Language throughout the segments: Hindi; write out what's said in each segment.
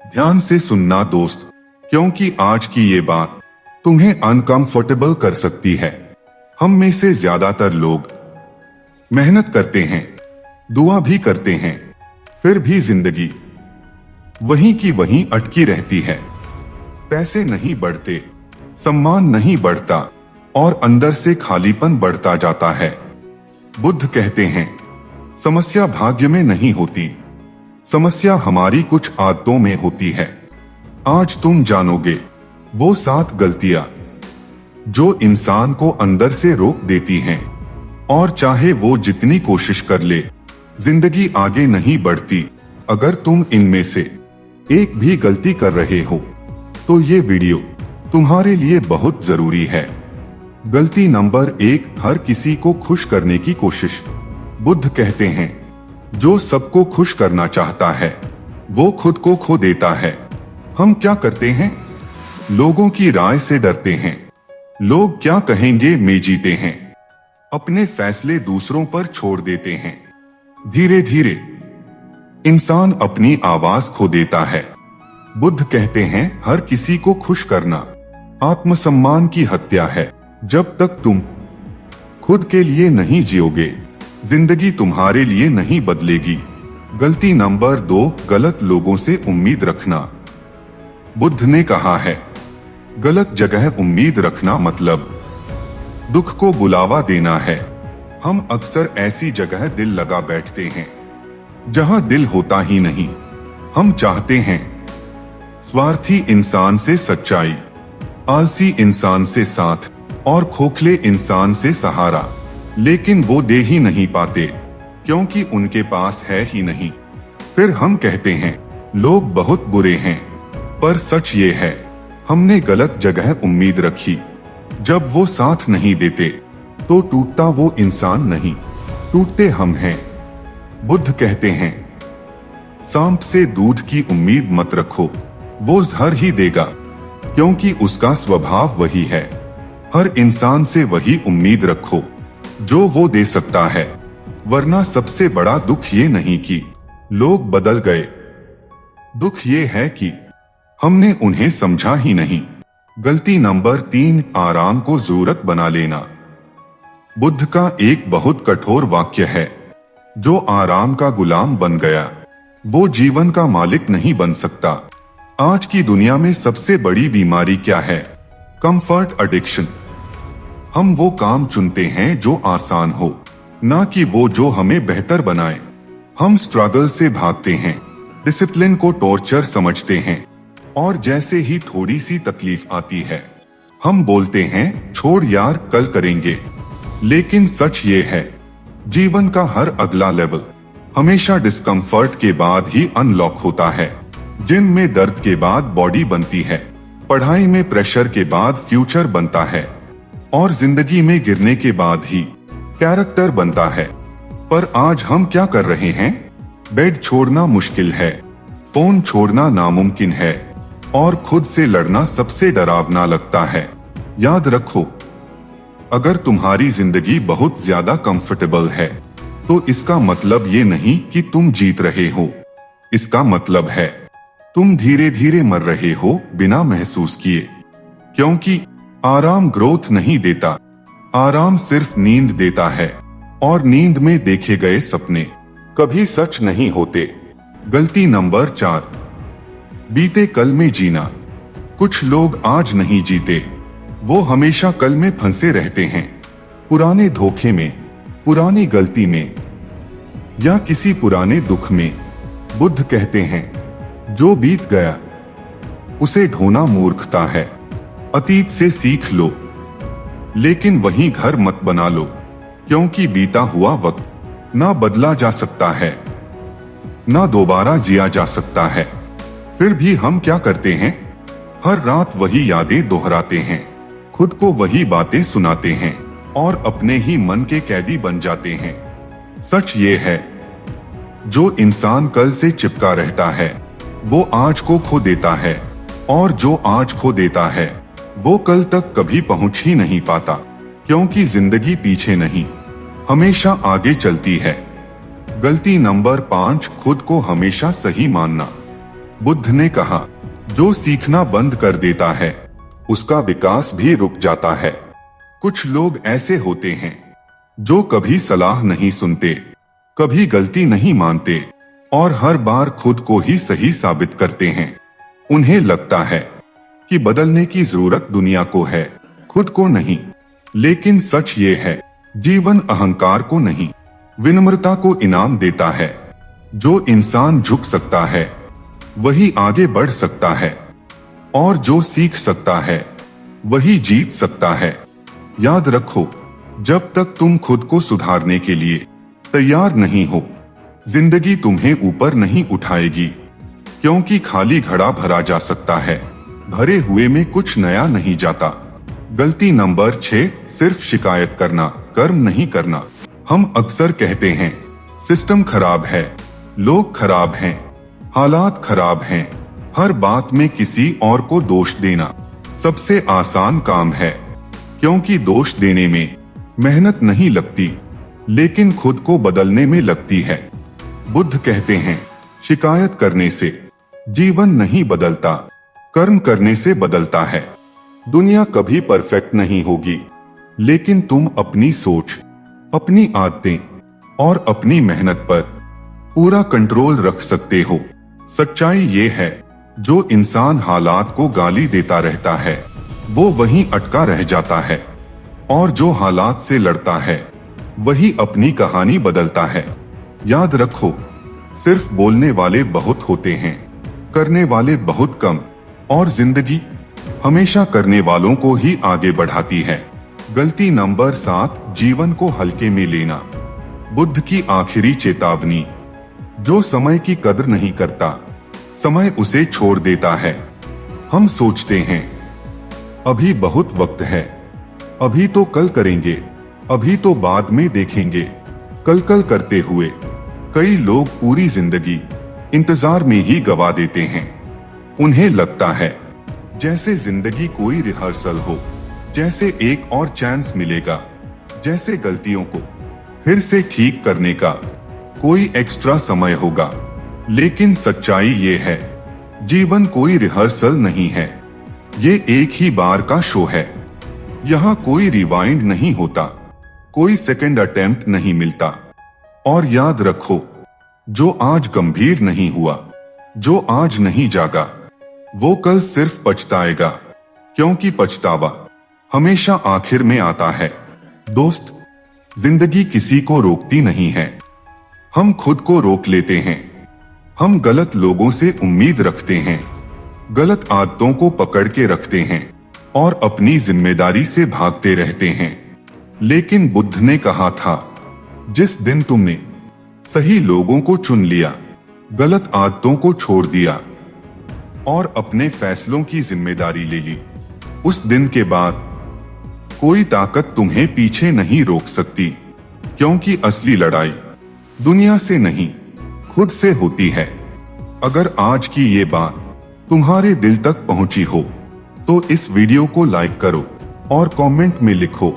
ध्यान से सुनना दोस्त, क्योंकि आज की ये बात तुम्हें अनकंफर्टेबल कर सकती है। हम में से ज्यादातर लोग मेहनत करते हैं, दुआ भी करते हैं, फिर भी जिंदगी वहीं की वहीं अटकी रहती है। पैसे नहीं बढ़ते, सम्मान नहीं बढ़ता और अंदर से खालीपन बढ़ता जाता है। बुद्ध कहते हैं, समस्या भाग्य में नहीं होती, समस्या हमारी कुछ आदतों में होती है। आज तुम जानोगे वो 7 गलतियां जो इंसान को अंदर से रोक देती हैं, और चाहे वो जितनी कोशिश कर ले, जिंदगी आगे नहीं बढ़ती। अगर तुम इनमें से एक भी गलती कर रहे हो तो ये वीडियो तुम्हारे लिए बहुत जरूरी है। गलती नंबर 1, हर किसी को खुश करने की कोशिश। बुद्ध कहते हैं, जो सबको खुश करना चाहता है वो खुद को खो देता है। हम क्या करते हैं? लोगों की राय से डरते हैं, लोग क्या कहेंगे में जीते हैं, अपने फैसले दूसरों पर छोड़ देते हैं। धीरे धीरे इंसान अपनी आवाज खो देता है। बुद्ध कहते हैं, हर किसी को खुश करना आत्मसम्मान की हत्या है। जब तक तुम खुद के लिए नहीं जियोगे, जिंदगी तुम्हारे लिए नहीं बदलेगी। गलती नंबर 2, गलत लोगों से उम्मीद रखना। बुद्ध ने कहा है, गलत जगह उम्मीद रखना मतलब दुख को बुलावा देना है। हम अक्सर ऐसी जगह दिल लगा बैठते हैं जहां दिल होता ही नहीं। हम चाहते हैं स्वार्थी इंसान से सच्चाई, आलसी इंसान से साथ और खोखले इंसान से सहारा, लेकिन वो दे ही नहीं पाते क्योंकि उनके पास है ही नहीं। फिर हम कहते हैं, लोग बहुत बुरे हैं, पर सच ये है, हमने गलत जगह उम्मीद रखी। जब वो साथ नहीं देते तो टूटता वो इंसान नहीं, टूटते हम हैं। बुद्ध कहते हैं, सांप से दूध की उम्मीद मत रखो, वो जहर ही देगा, क्योंकि उसका स्वभाव वही है। हर इंसान से वही उम्मीद रखो जो वो दे सकता है, वरना सबसे बड़ा दुख ये नहीं कि लोग बदल गए, दुख ये है कि हमने उन्हें समझा ही नहीं। गलती नंबर 3, आराम को जरूरत बना लेना। बुद्ध का एक बहुत कठोर वाक्य है, जो आराम का गुलाम बन गया वो जीवन का मालिक नहीं बन सकता। आज की दुनिया में सबसे बड़ी बीमारी क्या है? Comfort addiction. हम वो काम चुनते हैं जो आसान हो, ना कि वो जो हमें बेहतर बनाए। हम स्ट्रगल से भागते हैं, डिसिप्लिन को टॉर्चर समझते हैं, और जैसे ही थोड़ी सी तकलीफ आती है हम बोलते हैं, छोड़ यार कल करेंगे। लेकिन सच ये है, जीवन का हर अगला लेवल हमेशा डिस्कम्फर्ट के बाद ही अनलॉक होता है। जिम में दर्द के बाद बॉडी बनती है, पढ़ाई में प्रेशर के बाद फ्यूचर बनता है, और जिंदगी में गिरने के बाद ही कैरेक्टर बनता है। पर आज हम क्या कर रहे हैं? बेड छोड़ना मुश्किल है, फोन छोड़ना नामुमकिन है, और खुद से लड़ना सबसे डरावना लगता है। याद रखो, अगर तुम्हारी जिंदगी बहुत ज्यादा कंफर्टेबल है तो इसका मतलब ये नहीं कि तुम जीत रहे हो। इसका मतलब है तुम धीरे धीरे मर रहे हो बिना महसूस किए। क्योंकि आराम ग्रोथ नहीं देता, आराम सिर्फ नींद देता है, और नींद में देखे गए सपने कभी सच नहीं होते। गलती नंबर 4, बीते कल में जीना। कुछ लोग आज नहीं जीते, वो हमेशा कल में फंसे रहते हैं, पुराने धोखे में, पुरानी गलती में, या किसी पुराने दुख में। बुद्ध कहते हैं, जो बीत गया उसे ढोना मूर्खता है। अतीत से सीख लो, लेकिन वही घर मत बना लो, क्योंकि बीता हुआ वक्त ना बदला जा सकता है, ना दोबारा जिया जा सकता है। फिर भी हम क्या करते हैं? हर रात वही यादें दोहराते हैं, खुद को वही बातें सुनाते हैं, और अपने ही मन के कैदी बन जाते हैं। सच ये है, जो इंसान कल से चिपका रहता है वो आज को खो देता है, और जो आज खो देता है वो कल तक कभी पहुंच ही नहीं पाता, क्योंकि जिंदगी पीछे नहीं, हमेशा आगे चलती है। गलती नंबर 5, खुद को हमेशा सही मानना। बुद्ध ने कहा, जो सीखना बंद कर देता है उसका विकास भी रुक जाता है। कुछ लोग ऐसे होते हैं जो कभी सलाह नहीं सुनते, कभी गलती नहीं मानते और हर बार खुद को ही सही साबित करते हैं। उन्हें लगता है कि बदलने की जरूरत दुनिया को है, खुद को नहीं। लेकिन सच ये है, जीवन अहंकार को नहीं, विनम्रता को इनाम देता है। जो इंसान झुक सकता है वही आगे बढ़ सकता है और जो सीख सकता है वही जीत सकता है। याद रखो, जब तक तुम खुद को सुधारने के लिए तैयार नहीं हो, जिंदगी तुम्हें ऊपर नहीं उठाएगी, क्योंकि खाली घड़ा भरा जा सकता है, भरे हुए में कुछ नया नहीं जाता। गलती नंबर 6, सिर्फ शिकायत करना, कर्म नहीं करना। हम अक्सर कहते हैं सिस्टम खराब है, लोग खराब हैं, हालात खराब हैं। हर बात में किसी और को दोष देना सबसे आसान काम है, क्योंकि दोष देने में मेहनत नहीं लगती, लेकिन खुद को बदलने में लगती है। बुद्ध कहते हैं, शिकायत करने से जीवन नहीं बदलता, कर्म करने से बदलता है। दुनिया कभी परफेक्ट नहीं होगी, लेकिन तुम अपनी सोच, अपनी आदतें और अपनी मेहनत पर पूरा कंट्रोल रख सकते हो। सच्चाई ये है, जो इंसान हालात को गाली देता रहता है वो वहीं अटका रह जाता है, और जो हालात से लड़ता है वही अपनी कहानी बदलता है। याद रखो, सिर्फ बोलने वाले बहुत होते हैं, करने वाले बहुत कम, और जिंदगी हमेशा करने वालों को ही आगे बढ़ाती है। गलती नंबर 7, जीवन को हल्के में लेना। बुद्ध की आखिरी चेतावनी, जो समय की कदर नहीं करता समय उसे छोड़ देता है। हम सोचते हैं अभी बहुत वक्त है, अभी तो कल करेंगे, अभी तो बाद में देखेंगे। कल कल करते हुए कई लोग पूरी जिंदगी इंतजार में ही गवा देते हैं। उन्हें लगता है जैसे जिंदगी कोई रिहर्सल हो, जैसे एक और चांस मिलेगा, जैसे गलतियों को फिर से ठीक करने का कोई एक्स्ट्रा समय होगा। लेकिन सच्चाई ये है, जीवन कोई रिहर्सल नहीं है, ये एक ही बार का शो है। यहाँ कोई रिवाइंड नहीं होता, कोई सेकंड अटेम्प्ट नहीं मिलता। और याद रखो, जो आज गंभीर नहीं हुआ, जो आज नहीं जागा, वो कल सिर्फ पछताएगा, क्योंकि पछतावा हमेशा आखिर में आता है। दोस्त, जिंदगी किसी को रोकती नहीं है, हम खुद को रोक लेते हैं। हम गलत लोगों से उम्मीद रखते हैं, गलत आदतों को पकड़ के रखते हैं और अपनी जिम्मेदारी से भागते रहते हैं। लेकिन बुद्ध ने कहा था, जिस दिन तुमने सही लोगों को चुन लिया, गलत आदतों को छोड़ दिया और अपने फैसलों की जिम्मेदारी ले ली, उस दिन के बाद कोई ताकत तुम्हें पीछे नहीं रोक सकती, क्योंकि असली लड़ाई दुनिया से नहीं, खुद से होती है। अगर आज की ये बात तुम्हारे दिल तक पहुंची हो तो इस वीडियो को लाइक करो और कमेंट में लिखो,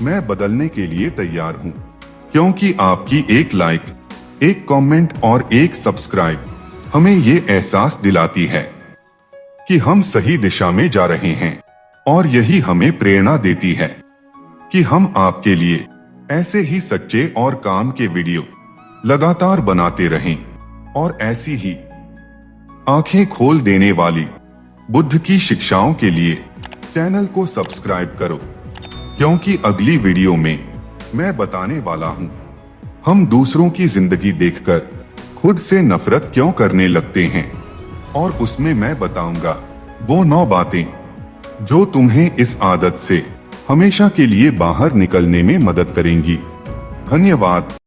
मैं बदलने के लिए तैयार हूं। क्योंकि आपकी एक लाइक, एक कमेंट और एक सब्सक्राइब हमें ये एहसास दिलाती है कि हम सही दिशा में जा रहे हैं, और यही हमें प्रेरणा देती है कि हम आपके लिए ऐसे ही सच्चे और काम के वीडियो लगातार बनाते रहें। और ऐसी ही आंखें खोल देने वाली बुद्ध की शिक्षाओं के लिए चैनल को सब्सक्राइब करो, क्योंकि अगली वीडियो में मैं बताने वाला हूं, हम दूसरों की जिंदगी देखकर खुद से नफरत क्यों करने लगते हैं। और उसमें मैं बताऊंगा वो 9 बातें जो तुम्हें इस आदत से हमेशा के लिए बाहर निकलने में मदद करेंगी। धन्यवाद।